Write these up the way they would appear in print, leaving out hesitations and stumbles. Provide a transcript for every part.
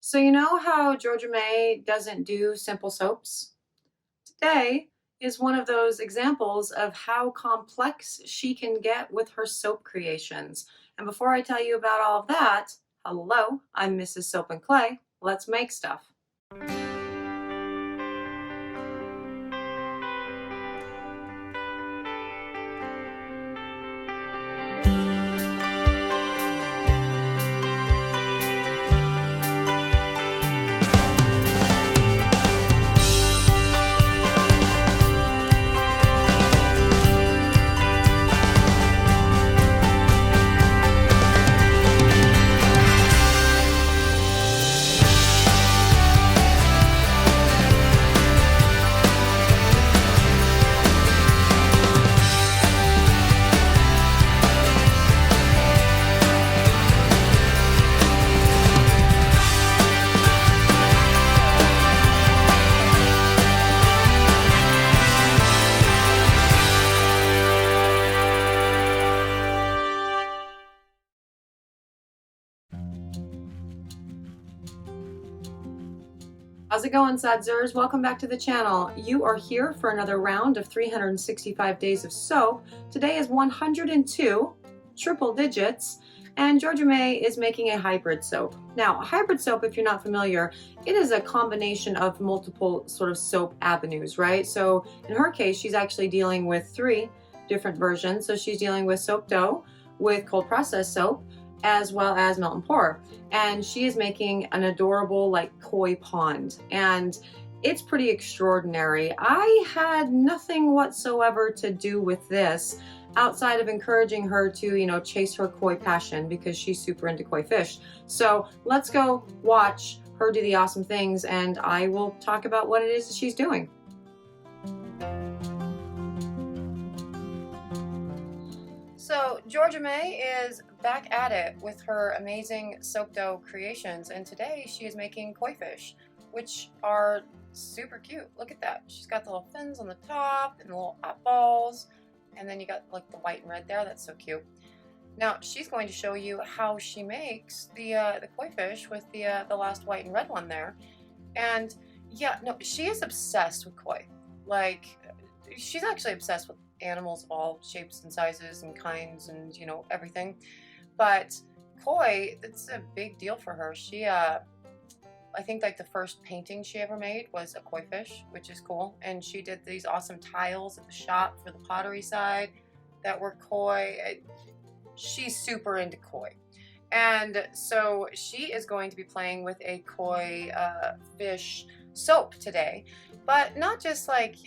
So you know how Georgia May doesn't do simple soaps? Today is one of those examples of how complex she can get with her soap creations. And before I tell you about all of that, hello, I'm Mrs. Soap and Clay. Let's make stuff. How's it going, Sudsers? Welcome back to the channel. You are here for another round of 365 days of soap. Today is 102, triple digits, and Georgia May is making a hybrid soap. Now, a hybrid soap, if you're not familiar, it is a combination of multiple sort of soap avenues, right? So in her case, she's actually dealing with 3 different versions. So she's dealing with soap dough, with cold process soap, as well as melt and pour. And she is making an adorable like koi pond, and it's pretty extraordinary. I had nothing whatsoever to do with this outside of encouraging her to, chase her koi passion because she's super into koi fish. So let's go watch her do the awesome things, and I will talk about what it is that she's doing. So Georgia May is back at it with her amazing soap dough creations, and today she is making koi fish, which are super cute. Look at that. She's got the little fins on the top and the little eyeballs, and then you got like the white and red there. That's so cute. Now she's going to show you how she makes the koi fish with the last white and red one there. And yeah, no, she is obsessed with koi. Like, she's actually obsessed with animals of all shapes and sizes and kinds and everything, but koi, it's a big deal for her. She I think like the first painting she ever made was a koi fish, which is cool, and she did these awesome tiles at the shop for the pottery side that were koi. She's super into koi, and so she is going to be playing with a koi fish soap today. But not just like,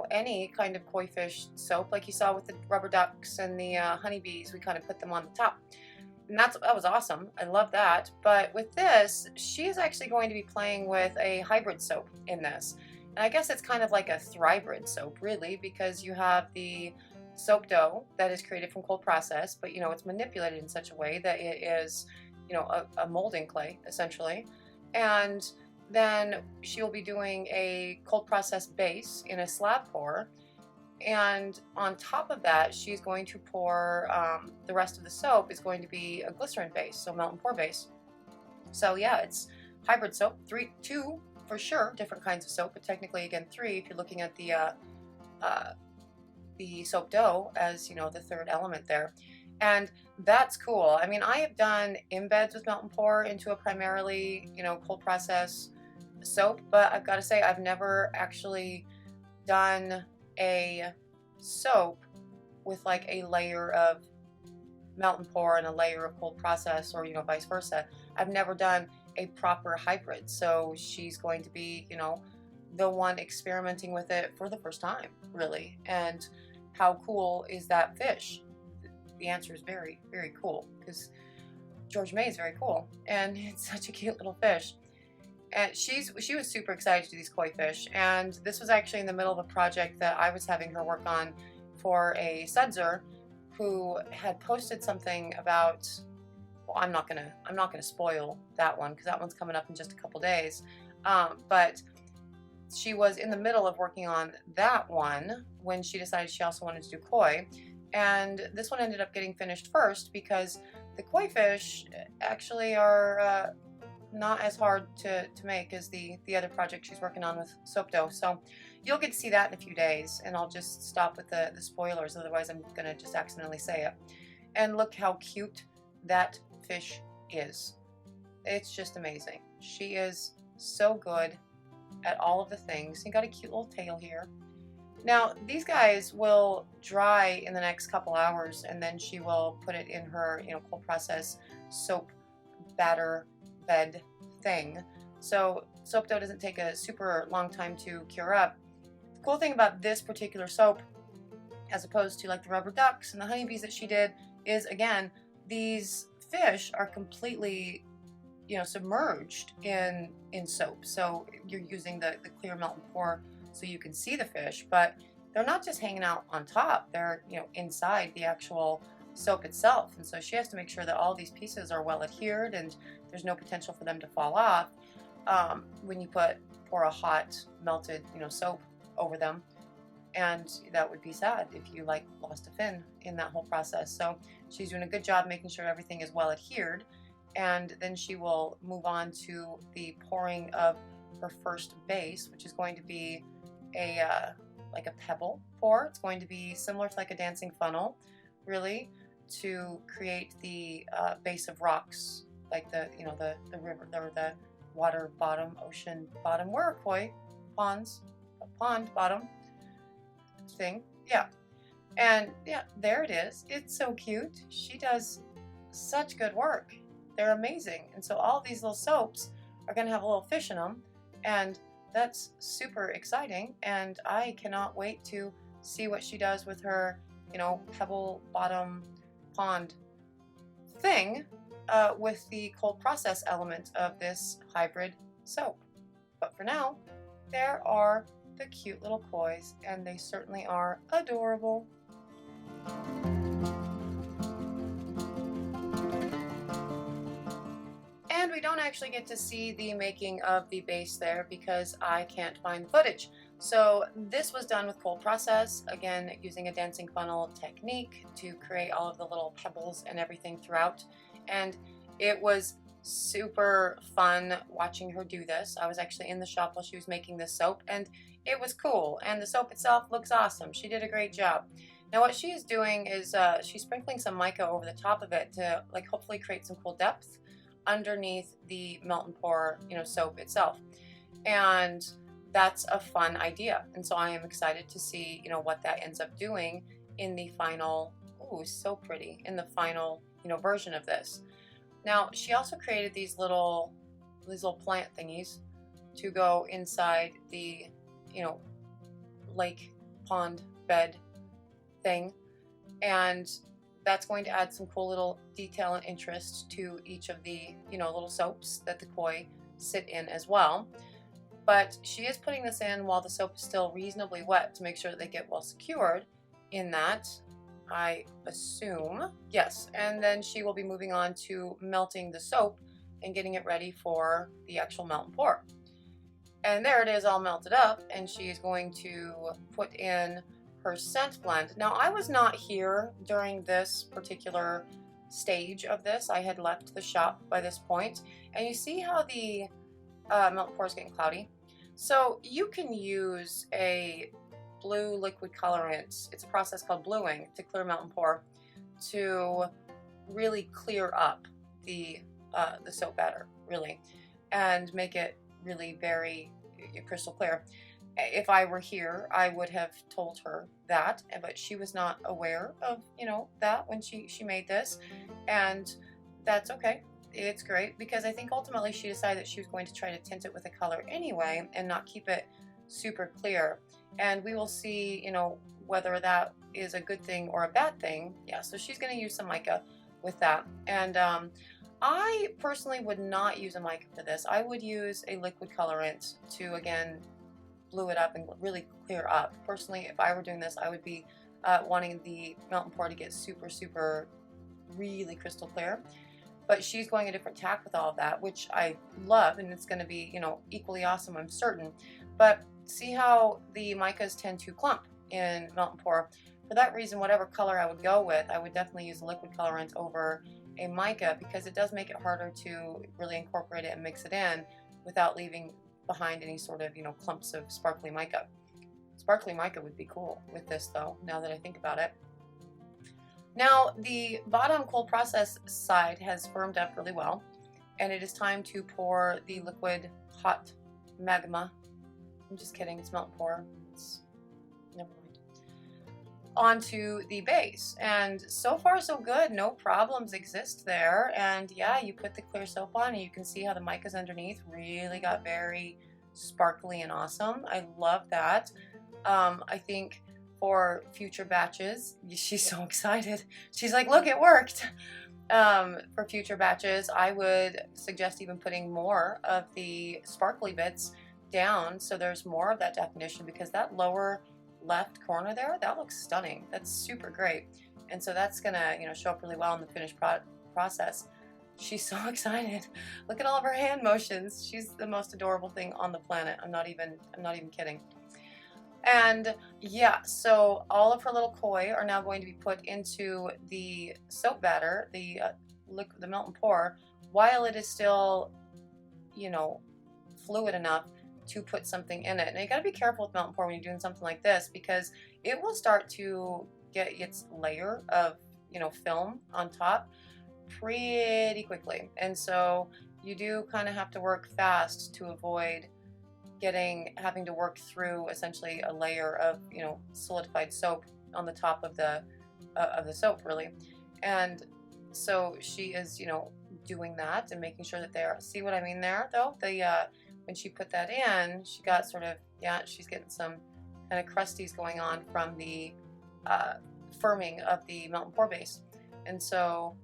any kind of koi fish soap like you saw with the rubber ducks and the honeybees. We kind of put them on the top. And that was awesome. I love that. But with this, she is actually going to be playing with a hybrid soap in this. And I guess it's kind of like a thrybrid soap, really, because you have the soap dough that is created from cold process, but, it's manipulated in such a way that it is, a molding clay, essentially. And then she will be doing a cold process base in a slab pour, and on top of that she's going to pour the rest of the soap is going to be a glycerin base, so melt and pour base. So yeah, it's hybrid soap. 2 for sure different kinds of soap, but technically again 3 if you're looking at the soap dough as the third element there. And that's cool. I mean, I have done embeds with melt and pour into a primarily cold process soap, but I've got to say I've never actually done a soap with like a layer of melt and pour and a layer of cold process, or vice versa. I've never done a proper hybrid, so she's going to be the one experimenting with it for the first time, really. And how cool is that fish? The answer is very, very cool, because Georgia May is very cool and it's such a cute little fish. And she was super excited to do these koi fish, and this was actually in the middle of a project that I was having her work on for a sudser who had posted something about, well, I'm not gonna spoil that one because that one's coming up in just a couple days, but she was in the middle of working on that one when she decided she also wanted to do koi. And this one ended up getting finished first because the koi fish actually are not as hard to make as the other project she's working on with soap dough. So you'll get to see that in a few days, and I'll just stop with the spoilers, otherwise I'm gonna just accidentally say it. And look how cute that fish is. It's just amazing. She is so good at all of the things. You got a cute little tail here. Now these guys will dry in the next couple hours, and then she will put it in her, cold process soap batter bed thing. So soap dough doesn't take a super long time to cure up. The cool thing about this particular soap, as opposed to like the rubber ducks and the honeybees that she did, is again, these fish are completely, submerged in soap. So you're using the clear melt and pour so you can see the fish, but they're not just hanging out on top. They're, inside the actual soap itself. And so she has to make sure that all these pieces are well adhered and there's no potential for them to fall off when you pour a hot melted, soap over them. And that would be sad if you lost a fin in that whole process. So she's doing a good job making sure everything is well adhered, and then she will move on to the pouring of her first base, which is going to be a like a pebble pour. It's going to be similar to like a dancing funnel, really, to create the base of rocks, like the river or the water bottom, ocean bottom, where are koi ponds, a pond bottom thing. Yeah. And yeah, there it is. It's so cute. She does such good work. They're amazing. And so all these little soaps are going to have a little fish in them, and that's super exciting. And I cannot wait to see what she does with her, pebble bottom pond thing with the cold process element of this hybrid soap. But for now, there are the cute little kois, and they certainly are adorable. And we don't actually get to see the making of the base there because I can't find the footage. So this was done with cold process, again using a dancing funnel technique to create all of the little pebbles and everything throughout. And it was super fun watching her do this. I was actually in the shop while she was making this soap, and it was cool, and the soap itself looks awesome. She did a great job. Now what she is doing is she's sprinkling some mica over the top of it to hopefully create some cool depth underneath the melt and pour soap itself. And that's a fun idea, and so I am excited to see what that ends up doing in the final, ooh, so pretty, in the final version of this. Now she also created these little plant thingies to go inside the lake pond bed thing, and that's going to add some cool little detail and interest to each of the little soaps that the koi sit in as well. But she is putting this in while the soap is still reasonably wet to make sure that they get well secured in that, I assume. Yes, and then she will be moving on to melting the soap and getting it ready for the actual melt and pour. And there it is, all melted up, and she's going to put in her scent blend. Now I was not here during this particular stage of this. I had left the shop by this point, and you see how the melt and pour is getting cloudy. So you can use a blue liquid colorant. It's a process called bluing to clear melt and pour to really clear up the soap batter, really, and make it really very crystal clear. If I were here, I would have told her that, but she was not aware of that when she made this, and that's okay. It's great, because I think ultimately she decided that she was going to try to tint it with a color anyway and not keep it super clear. And we will see, whether that is a good thing or a bad thing. Yeah, so she's going to use some mica with that. And I personally would not use a mica for this. I would use a liquid colorant to, again, blue it up and really clear up. Personally, if I were doing this, I would be wanting the melt and pour to get super, super, really crystal clear. But she's going a different tack with all of that, which I love, and it's going to be, equally awesome, I'm certain. But see how the micas tend to clump in melt and pour? For that reason, whatever color I would go with, I would definitely use a liquid colorant over a mica, because it does make it harder to really incorporate it and mix it in without leaving behind any sort of, clumps of sparkly mica. Sparkly mica would be cool with this though, now that I think about it. Now the bottom cold process side has firmed up really well, and it is time to pour the liquid hot magma. I'm just kidding, it's melt and pour. Never mind. Onto the base, and so far so good. No problems exist there. And yeah, you put the clear soap on and you can see how the micas underneath really got very sparkly and awesome. I love that. I think for future batches, she's so excited. She's like, look, it worked. For future batches, I would suggest even putting more of the sparkly bits down so there's more of that definition, because that lower left corner there, that looks stunning. That's super great. And so that's gonna, show up really well in the finished process. She's so excited. Look at all of her hand motions. She's the most adorable thing on the planet. I'm not even kidding. And yeah, so all of her little koi are now going to be put into the soap batter, the melt and pour, while it is still, fluid enough to put something in it. Now you got to be careful with melt and pour when you're doing something like this, because it will start to get its layer of, film on top pretty quickly. And so you do kind of have to work fast to avoid having to work through essentially a layer of, solidified soap on the top of the soap, really. And so she is, doing that and making sure that see what I mean there though? When she put that in, she got sort of, she's getting some kind of crusties going on from the firming of the melt and pour base. And so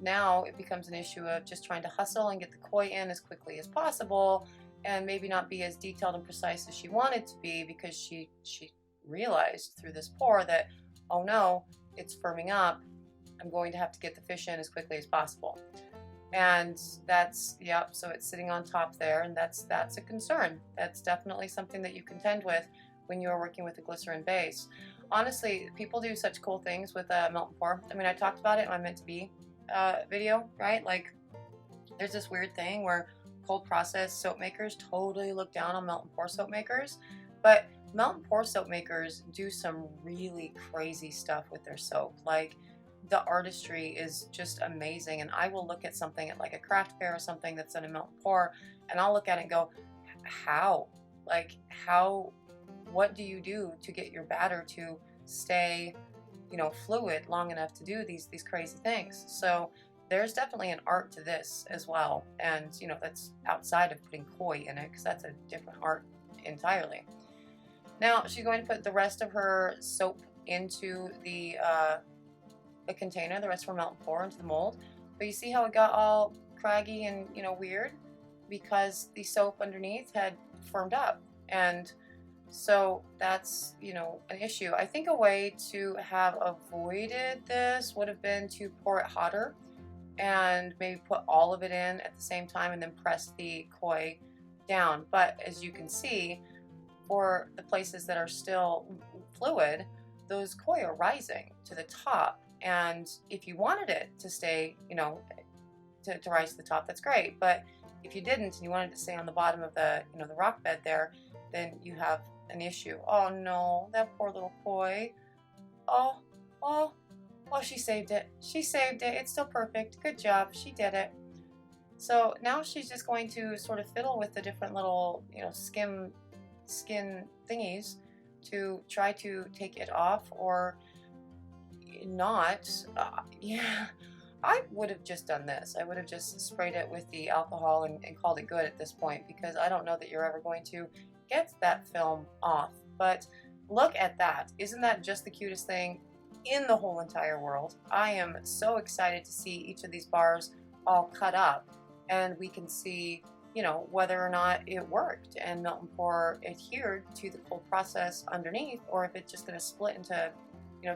now it becomes an issue of just trying to hustle and get the koi in as quickly as possible, and maybe not be as detailed and precise as she wanted to be, because she realized through this pour that, oh no, it's firming up. I'm going to have to get the fish in as quickly as possible. And that's, so it's sitting on top there, and that's a concern. That's definitely something that you contend with when you are working with a glycerin base. Honestly, people do such cool things with melt and pour. I mean, I talked about it in my Meant to Be video, right? Like, there's this weird thing where cold process soap makers totally look down on melt and pour soap makers, but melt and pour soap makers do some really crazy stuff with their soap. Like, the artistry is just amazing, and I will look at something at like a craft fair or something that's in a melt and pour, and I'll look at it and go, what do you do to get your batter to stay, fluid long enough to do these crazy things? So there's definitely an art to this as well, and that's outside of putting koi in it, because that's a different art entirely. Now she's going to put the rest of her soap into the container, the rest of her melt and pour into the mold. But you see how it got all craggy and weird, because the soap underneath had firmed up, and so that's an issue. I think a way to have avoided this would have been to pour it hotter and maybe put all of it in at the same time and then press the koi down. But as you can see, for the places that are still fluid, those koi are rising to the top. And if you wanted it to stay, to rise to the top, that's great. But if you didn't and you wanted to stay on the bottom of the, the rock bed there, then you have an issue. Oh no, that poor little koi. Oh, she saved it. She saved it. It's still perfect. Good job. She did it. So now she's just going to sort of fiddle with the different little, skin thingies to try to take it off or not. I would have just done this. I would have just sprayed it with the alcohol and called it good at this point, because I don't know that you're ever going to get that film off. But look at that. Isn't that just the cutest thing in the whole entire world? I am so excited to see each of these bars all cut up, and we can see, whether or not it worked and melt and pour adhered to the cold process underneath, or if it's just going to split into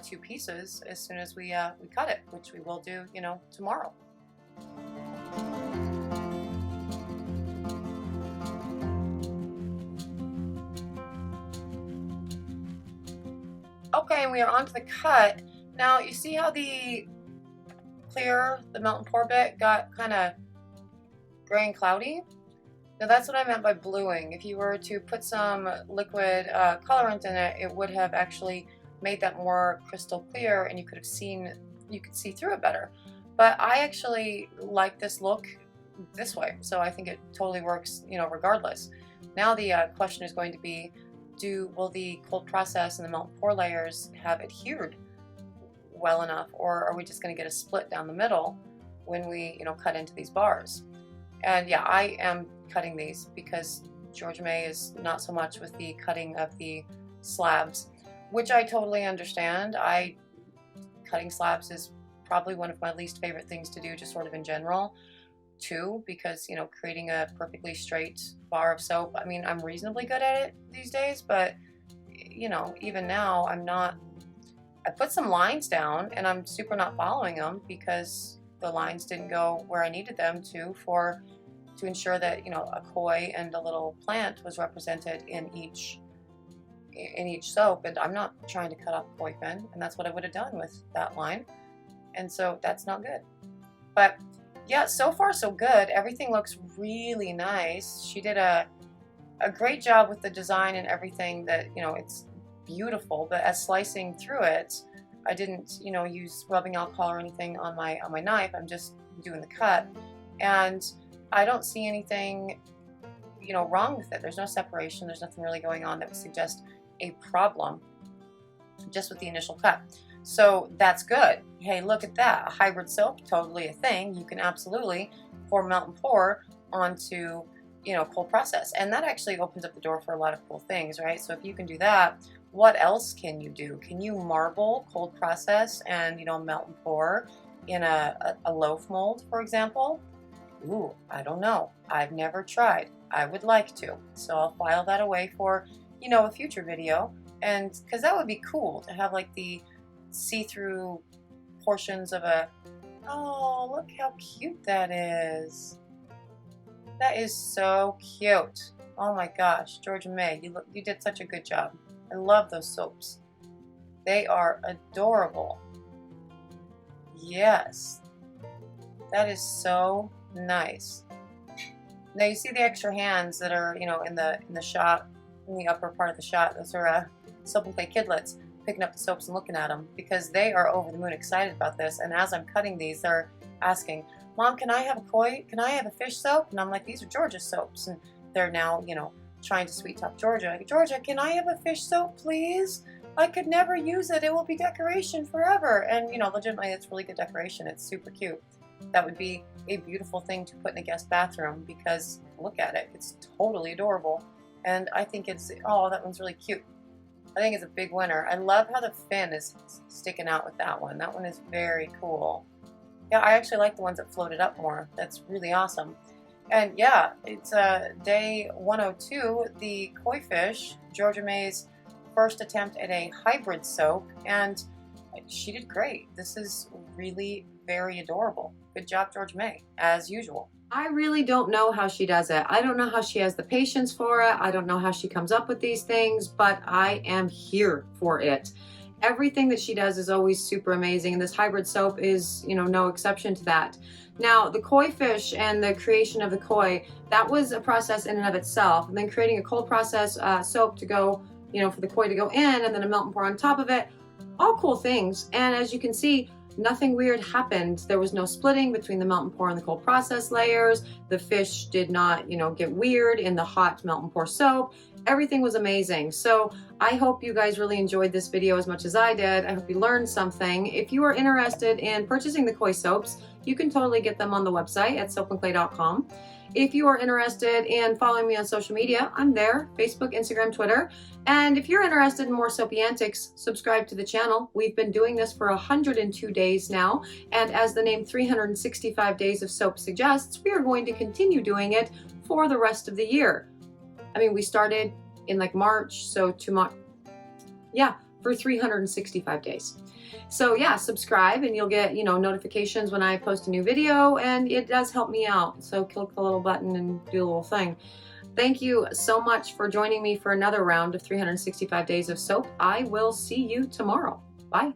two pieces as soon as we cut it, which we will do tomorrow. Okay, and we are on to the cut. Now you see how the clear, the melt and pour bit got kind of gray and cloudy. Now that's what I meant by bluing. If you were to put some liquid colorant in it, it would have actually made that more crystal clear, and you could see through it better. But I actually like this look this way, so I think it totally works, regardless. Now the question is going to be, will the cold process and the melt and pour layers have adhered well enough, or are we just going to get a split down the middle when we, cut into these bars? And yeah, I am cutting these because Georgia May is not so much with the cutting of the slabs, which I totally understand. Cutting slabs is probably one of my least favorite things to do, just sort of in general, too, because, creating a perfectly straight bar of soap, I mean, I'm reasonably good at it these days, but, even now, I put some lines down, and I'm super not following them because the lines didn't go where I needed them to ensure that, a koi and a little plant was represented in each soap, and I'm not trying to cut off a koi fin, and that's what I would have done with that line. And so that's not good. But yeah, so far so good. Everything looks really nice. She did a great job with the design and everything. That, it's beautiful, but as slicing through it, I didn't, use rubbing alcohol or anything on my knife. I'm just doing the cut, and I don't see anything, wrong with it. There's no separation. There's nothing really going on that would suggest a problem just with the initial cut. So that's good. Hey, look at that. A hybrid soap, totally a thing. You can absolutely pour melt and pour onto, cold process. And that actually opens up the door for a lot of cool things, right? So if you can do that, what else can you do? Can you marble, cold process, and, melt and pour in a loaf mold, for example? Ooh, I don't know. I've never tried. I would like to. So I'll file that away for, a future video. And because that would be cool to have like the see-through portions of oh, look how cute that is. That is so cute. Oh my gosh, Georgia May, you did such a good job. I love those soaps. They are adorable. Yes. That is so nice. Now you see the extra hands that are, in the shot, in the upper part of the shot. Those are Soap and Clay kidlets picking up the soaps and looking at them because they are over the moon excited about this. And as I'm cutting these, they're asking, Mom, can I have a koi? Can I have a fish soap? And I'm like, these are Georgia's soaps. And they're now, trying to sweet talk Georgia. Like, Georgia, can I have a fish soap, please? I could never use it. It will be decoration forever. And, legitimately, it's really good decoration. It's super cute. That would be a beautiful thing to put in a guest bathroom because look at it. It's totally adorable. And I think oh, that one's really cute. I think it's a big winner. I love how the fin is sticking out with that one. That one is very cool. Yeah, I actually like the ones that floated up more. That's really awesome. And yeah, it's day 102, the koi fish, Georgia May's first attempt at a hybrid soap, and she did great. This is really very adorable. Good job, Georgia May, as usual. I really don't know how she does it. I don't know how she has the patience for it. I don't know how she comes up with these things, but I am here for it. Everything that she does is always super amazing, and this hybrid soap is, no exception to that. Now, the koi fish and the creation of the koi, that was a process in and of itself. And then creating a cold process soap to go, for the koi to go in, and then a melt and pour on top of it, all cool things. And as you can see, nothing weird happened. There was no splitting between the melt and pour and the cold process layers. The fish did not, get weird in the hot melt and pour soap. Everything was amazing. So I hope you guys really enjoyed this video as much as I did. I hope you learned something. If you are interested in purchasing the koi soaps, you can totally get them on the website at soapandclay.com. If you are interested in following me on social media, I'm there, Facebook, Instagram, Twitter. And if you're interested in more soapy antics, subscribe to the channel. We've been doing this for 102 days now. And as the name 365 Days of Soap suggests, we are going to continue doing it for the rest of the year. I mean, we started in like March, so for 365 days. So yeah, subscribe and you'll get, notifications when I post a new video, and it does help me out. So click the little button and do a little thing. Thank you so much for joining me for another round of 365 Days of Soap. I will see you tomorrow. Bye.